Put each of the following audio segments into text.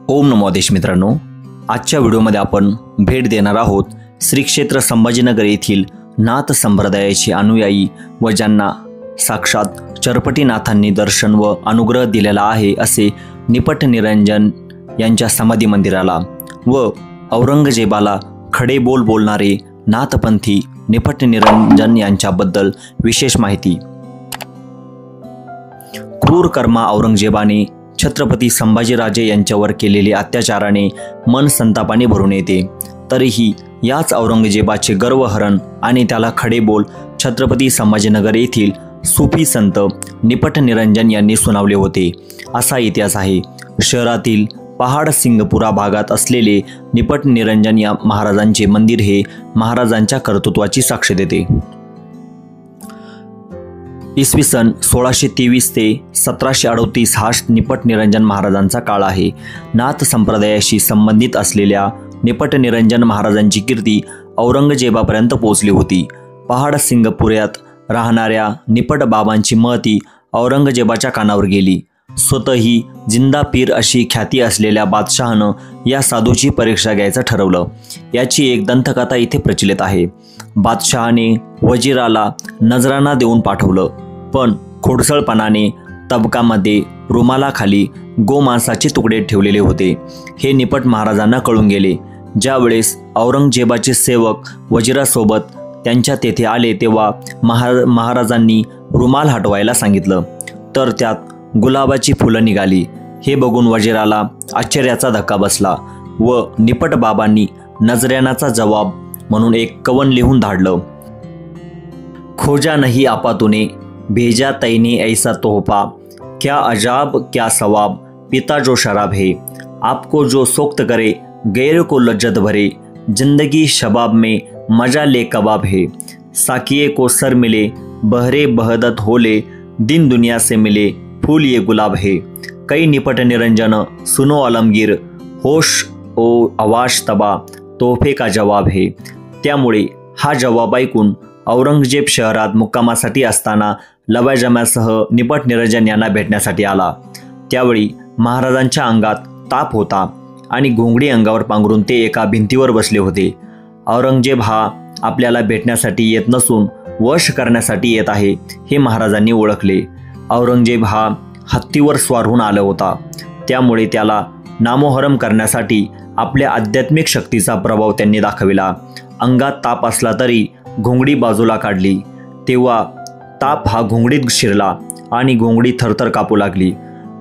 ओम नमो देश मित्रांनो, आजच्या व्हिडिओमध्ये आपण भेट देणार आहोत श्री क्षेत्र संभाजीनगर येथील नाथ संप्रदायाचे अनुयायी व ज्यांना साक्षात चरपटीनाथांनी दर्शन व अनुग्रह दिलेला आहे असे निपट निरंजन यांच्या समाधी मंदिराला व औरंगजेबाला खडे बोल बोलणारे नाथपंथी निपट निरंजन यांच्याबद्दल विशेष माहिती। क्रूर कर्मा औरंगजेबाने छत्रपती संभाजीराजे यांच्यावर केलेले अत्याचाराने मन संतापाने भरून येते। तरीही याच औरंगजेबाचे गर्वहरण आणि त्याला खडे बोल छत्रपती संभाजीनगर येथील सूफी संत निपट निरंजन यांनी सुनावले होते असा इतिहास आहे। शहरातील पहाड सिंगपुरा भागात असलेले निपट निरंजन या महाराजांचे मंदिर हे महाराजांच्या कर्तृत्वाची साक्ष देते। इसवी सन 1623 ते 1738 हा निपट निरंजन महाराजांचा काळ आहे। नाथ संप्रदायाशी संबंधित असलेल्या निपट निरंजन महाराजांची कीर्ती औरंगजेबापर्यंत पोहोचली होती। पहाड सिंगपुऱ्यात राहणाऱ्या निपट बाबांची महती औरंगजेबाच्या कानावर गेली। स्वतःही जिंदा पीर अशी ख्याती असलेल्या बादशहानं या साधूची परीक्षा घ्यायचं ठरवलं। याची एक दंतकथा इथे प्रचलित आहे। बादशहाने वजीराला नजराना देऊन पाठवलं, पण खोडसळपणाने तबकामध्ये रुमालाखाली गोमांसाचे तुकडे ठेवलेले होते। हे निपट महाराजांना कळून गेले। ज्यावेळेस औरंगजेबाचे सेवक वजीरासोबत त्यांच्या तेथे आले तेव्हा महाराजांनी रुमाल हटवायला सांगितलं, तर त्यात गुलाबाची फुलं निघाली। हे बघून वजीराला आश्चर्याचा धक्का बसला व निपट बाबांनी नजरानाचा जवाब म्हणून एक कवन लिहून धाडलं। खोजा नहीं आपा तूने भेजा तैने ऐसा तोहफा, क्या अजाब क्या सवाब पिता जो शराब है, आपको जो सोख्त करे गैर को लज्जत भरे, जिंदगी शबाब में मजा ले कबाब है, साकिए को सर मिले बहरे बहदत होले, दिन दुनिया से मिले फूल ये गुलाब है, कई निपट निरंजन सुनो आलमगीर, होश ओ आवाश तबा तोहफे का जवाब है। त्यामुळे हा जवाब ऐकून औरंगजेब शहरात मुक्कामासाठी असताना लवाजम्यासह निपट निरंजन यांना भेटण्यासाठी आला। त्यावेळी महाराजांच्या अंगात ताप होता आणि घोंगडी अंगावर पांघरून ते एका भिंतीवर बसले होते। औरंगजेब हा आपल्याला भेटण्यासाठी येत नसून वश करण्यासाठी येत आहे हे महाराजांनी ओळखले। औरंगजेब हा हत्तीवर स्वार होऊन आला होता, त्यामुळे त्याला नामोहरम करण्यासाठी आपल्या आध्यात्मिक शक्तीचा प्रभाव त्यांनी दाखविला। अंगात ताप असला तरी घोंगडी बाजूला काढली तेव्हा ताप हा घोंगडीत शिरला आणि घोंगडी थरथर कापू लागली।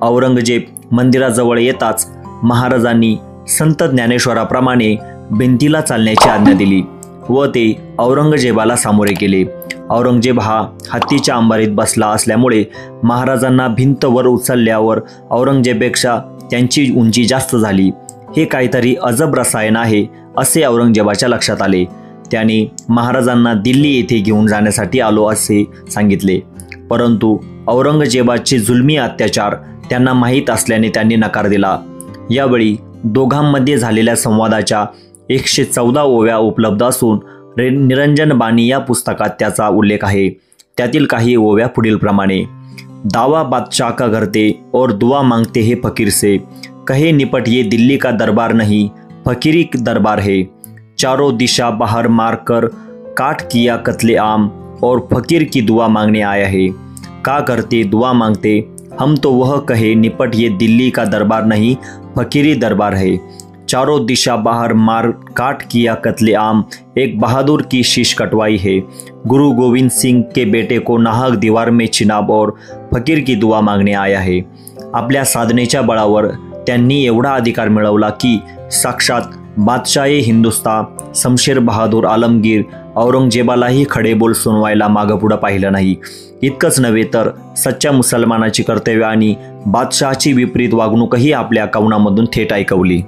औरंगजेब मंदिराजवळ येताच महाराजांनी संत ज्ञानेश्वराप्रमाणे भिंतीला चालण्याची आज्ञा दिली व ते औरंगजेबाला सामोरे केले। औरंगजेब हा हत्तीच्या अंबारीत बसला असल्यामुळे महाराजांना भिंत वर उचलल्यावर औरंगजेबपेक्षा त्यांची उंची जास्त झाली। हे काहीतरी अजब रसायन आहे असे औरंगजेबाच्या लक्षात आले। त्याने महाराजांना दिल्ली येथे घेऊन जाण्यासाठी आलो असे सांगितले, परंतु औरंगजेबाचे जुलमी अत्याचार त्यांना माहीत असल्याने त्यांनी नकार दिला। यावेळी दोघांमध्ये झालेल्या संवादाच्या 114 ओव्या उपलब्ध असून निरंजन बानी या पुस्तकात त्याचा उल्लेख आहे। त्यातील काही ओव्या पुढील प्रमाणे: दावा बादशाह का करते और दुआ मांगते हैं फकीर से, कहे निपट ये दिल्ली का दरबार नहीं फकीरी दरबार है, चारों दिशा बाहर मारकर काट किया कत्ले आम और फकीर की दुआ मांगने आया है, का करते दुआ मांगते हम तो वह कहे निपट ये दिल्ली का दरबार नहीं फकीरी दरबार है, चारों दिशा बाहर मार काट किया कत्ले आम एक बहादुर की शीश कटवाई है, गुरु गोविंद सिंह के बेटे को नाहक दीवार में चिनाब और फकीर की दुआ मांगने आया है। आपल्या साधनेच्या बळावर त्यांनी एवढा अधिकार मिळवला की साक्षात बादशाहे हिंदुस्ता शमशेर बहादूर आलमगीर औरंगजेबालाही खडे बोल सुनवायला मागपुढं पाहिलं नाही। इतकंच नव्हे तर सच्च्या मुसलमानाची कर्तव्य आणि बादशहाची विपरीत वागणूकही आपल्या कवनामधून थेट ऐकवली।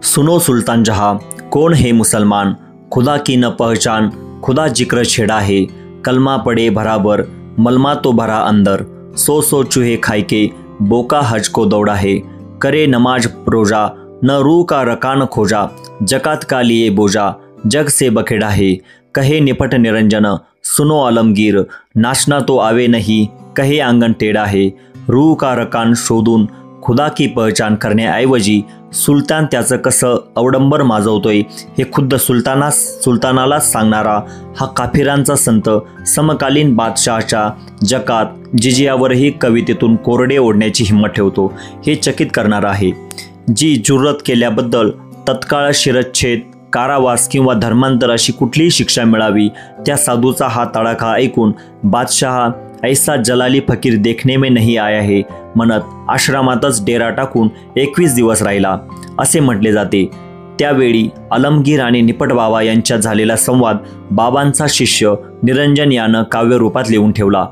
सुनो सुल्तान जहाँ कौन है मुसलमान, खुदा की न पहचान खुदा जिक्र छेड़ा है, कलमा पड़े बराबर मलमा तो भरा अंदर, सौ चूहे खाई के बोका हज को दौड़ा है, करे नमाज रोजा न रूह का रकान खोजा, जकात का लिए बोझा जग से बखेड़ा है, कहे निपट निरंजन सुनो आलमगीर, नाचना तो आवे नहीं कहे आंगन टेढ़ा है, रूह का रकान शोधून खुदा की पहचान करण्याऐवजी सुलतान त्याचं कसं अवडंबर माजवतोय हे खुद्द सुलतानालाच सांगणारा हा काफिरांचा संत समकालीन बादशहाच्या जकात जिजियावरही कवितेतून कोरडे ओढण्याची हिंमत ठेवतो हे चकित करणार आहे। जी जुर्रत केल्याबद्दल तत्काळ शिरच्छेद, कारावास किंवा धर्मांतर अशी कुठलीही शिक्षा मिळावी त्या साधूचा हा तडाखा ऐकून बादशाह ऐसा जलाली फकीर देखने में नहीं आया है म्हणत आश्रमातच डेरा टाकून 21 दिवस राहिला असे म्हटले जाते। त्यावेळी अलमगीर आणि निपट बाबा यांच्यात झालेला संवाद बाबांचा शिष्य निरंजन यानं काव्यरूपात लिहून ठेवला।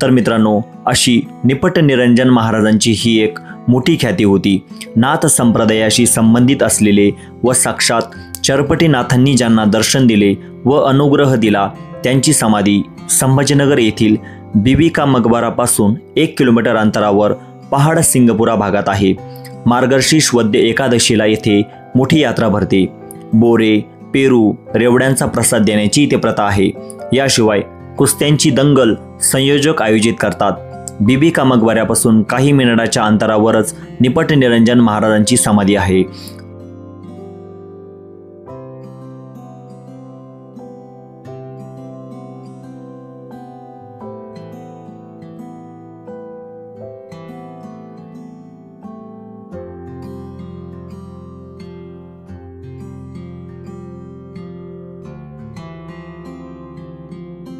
तर मित्रांनो, अशी निपट निरंजन महाराजांची ही एक मोठी ख्याती होती। नाथ संप्रदायाशी संबंधित असलेले व साक्षात चरपटीनाथांनी ज्यांना दर्शन दिले व अनुग्रह दिला त्यांची समाधी संभाजीनगर येथील बीबी का मकबरापासून 1 किलोमीटर अंतरावर पहाड सिंगपुरा भागात आहे। मार्गशीर्ष वद्य एकादशीला येथे मोठी यात्रा भरते। बोरे, पेरू, रेवड्यांचा प्रसाद देण्याची इथे प्रथा आहे। याशिवाय कुस्त्यांची दंगल संयोजक आयोजित करतात। बीबी का मकबऱ्यापासून काही मिनिटाच्या अंतरावरच निपट निरंजन महाराजांची समाधी आहे।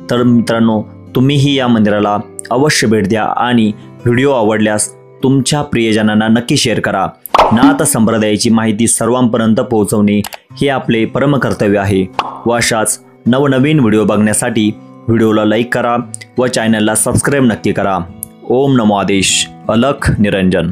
तर मित्रांनो, तुम्हीही या मंदिराला अवश्य भेट द्या आणि व्हिडिओ आवडल्यास तुमच्या प्रियजनांना नक्की शेअर करा। नाथ संप्रदायाची माहिती सर्वांपर्यंत पोहोचवणे हे आपले परम कर्तव्य आहे। व अशाच नवनवीन व्हिडिओ बघण्यासाठी व्हिडिओला लाईक करा व चॅनलला सबस्क्राईब नक्की करा। ओम नमो आदेश। अलख निरंजन।